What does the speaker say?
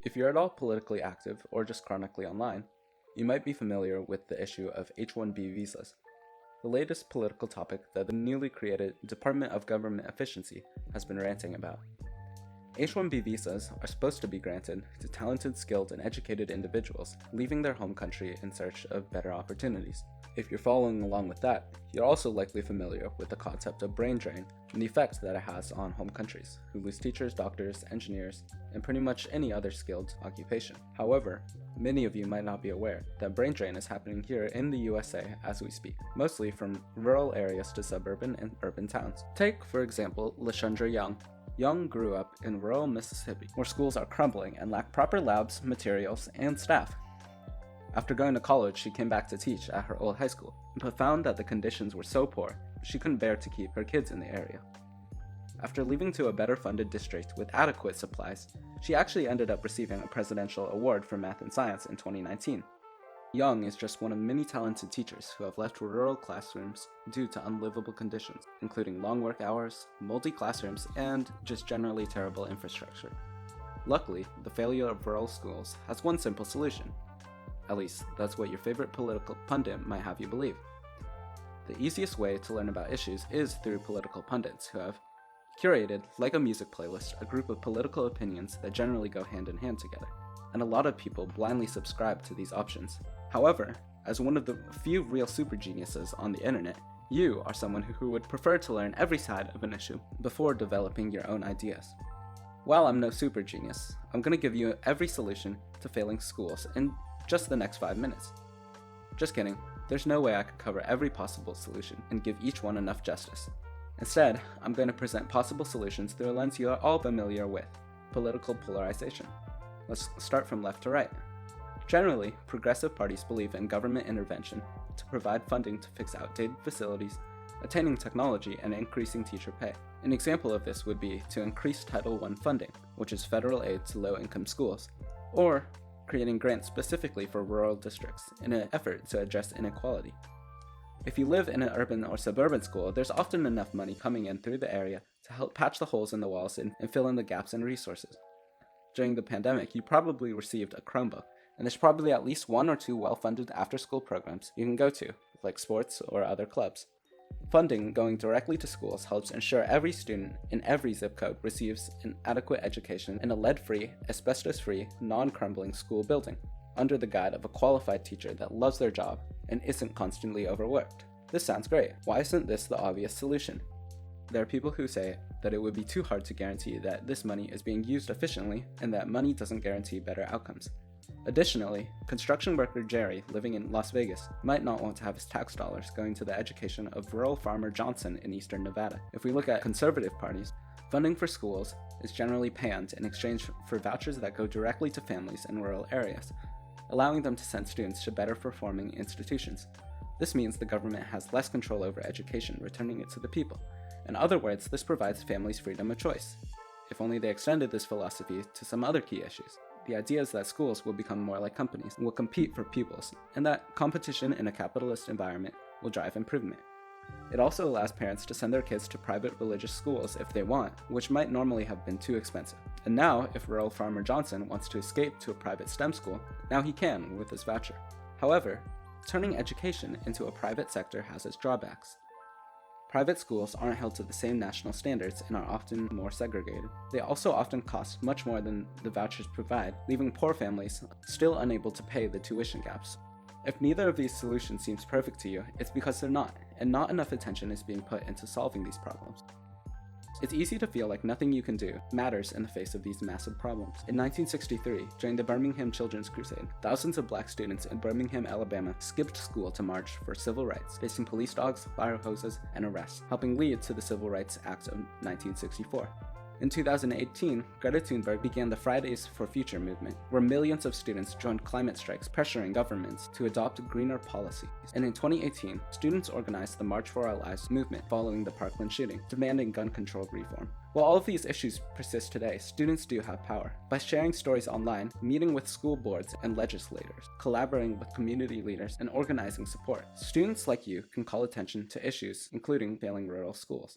If you're at all politically active or just chronically online, you might be familiar with the issue of H-1B visas, the latest political topic that the newly created Department of Government Efficiency has been ranting about. H-1B visas are supposed to be granted to talented, skilled, and educated individuals leaving their home country in search of better opportunities. If you're following along with that, you're also likely familiar with the concept of brain drain and the effect that it has on home countries, who lose teachers, doctors, engineers, and pretty much any other skilled occupation. However, many of you might not be aware that brain drain is happening here in the USA as we speak, mostly from rural areas to suburban and urban towns. Take, for example, Lashandra Young. Young grew up in rural Mississippi, where schools are crumbling and lack proper labs, materials, and staff. After going to college, she came back to teach at her old high school, but found that the conditions were so poor, she couldn't bear to keep her kids in the area. After leaving to a better funded district with adequate supplies, she actually ended up receiving a presidential award for math and science in 2019. Young is just one of many talented teachers who have left rural classrooms due to unlivable conditions, including long work hours, moldy classrooms, and just generally terrible infrastructure. Luckily, the failure of rural schools has one simple solution. At least, that's what your favorite political pundit might have you believe. The easiest way to learn about issues is through political pundits who have curated, like a music playlist, a group of political opinions that generally go hand in hand together. And a lot of people blindly subscribe to these options. However, as one of the few real super geniuses on the internet, you are someone who would prefer to learn every side of an issue before developing your own ideas. While I'm no super genius, I'm going to give you every solution to failing schools in just the next 5 minutes. Just kidding, there's no way I could cover every possible solution and give each one enough justice. Instead, I'm going to present possible solutions through a lens you are all familiar with: political polarization. Let's start from left to right. Generally, progressive parties believe in government intervention to provide funding to fix outdated facilities, attaining technology, and increasing teacher pay. An example of this would be to increase Title I funding, which is federal aid to low-income schools, or creating grants specifically for rural districts in an effort to address inequality. If you live in an urban or suburban school, there's often enough money coming in through the area to help patch the holes in the walls and fill in the gaps in resources. During the pandemic, you probably received a Chromebook, and there's probably at least 1 or 2 well-funded after-school programs you can go to, like sports or other clubs. Funding going directly to schools helps ensure every student in every zip code receives an adequate education in a lead-free, asbestos-free, non-crumbling school building, under the guide of a qualified teacher that loves their job and isn't constantly overworked. This sounds great. Why isn't this the obvious solution? There are people who say that it would be too hard to guarantee that this money is being used efficiently and that money doesn't guarantee better outcomes. Additionally, construction worker Jerry, living in Las Vegas, might not want to have his tax dollars going to the education of rural farmer Johnson in eastern Nevada. If we look at conservative parties, funding for schools is generally panned in exchange for vouchers that go directly to families in rural areas, allowing them to send students to better performing institutions. This means the government has less control over education, returning it to the people. In other words, this provides families freedom of choice. If only they extended this philosophy to some other key issues. The idea is that schools will become more like companies and will compete for pupils, and that competition in a capitalist environment will drive improvement. It also allows parents to send their kids to private religious schools if they want, which might normally have been too expensive. And now, if rural farmer Johnson wants to escape to a private STEM school, now he can with his voucher. However, turning education into a private sector has its drawbacks. Private schools aren't held to the same national standards and are often more segregated. They also often cost much more than the vouchers provide, leaving poor families still unable to pay the tuition gaps. If neither of these solutions seems perfect to you, it's because they're not, and not enough attention is being put into solving these problems. It's easy to feel like nothing you can do matters in the face of these massive problems. In 1963, during the Birmingham Children's Crusade, thousands of black students in Birmingham, Alabama skipped school to march for civil rights, facing police dogs, fire hoses, and arrests, helping lead to the Civil Rights Act of 1964. In 2018, Greta Thunberg began the Fridays for Future movement, where millions of students joined climate strikes pressuring governments to adopt greener policies. And in 2018, students organized the March for Our Lives movement following the Parkland shooting, demanding gun control reform. While all of these issues persist today, students do have power. By sharing stories online, meeting with school boards and legislators, collaborating with community leaders, and organizing support, students like you can call attention to issues, including failing rural schools.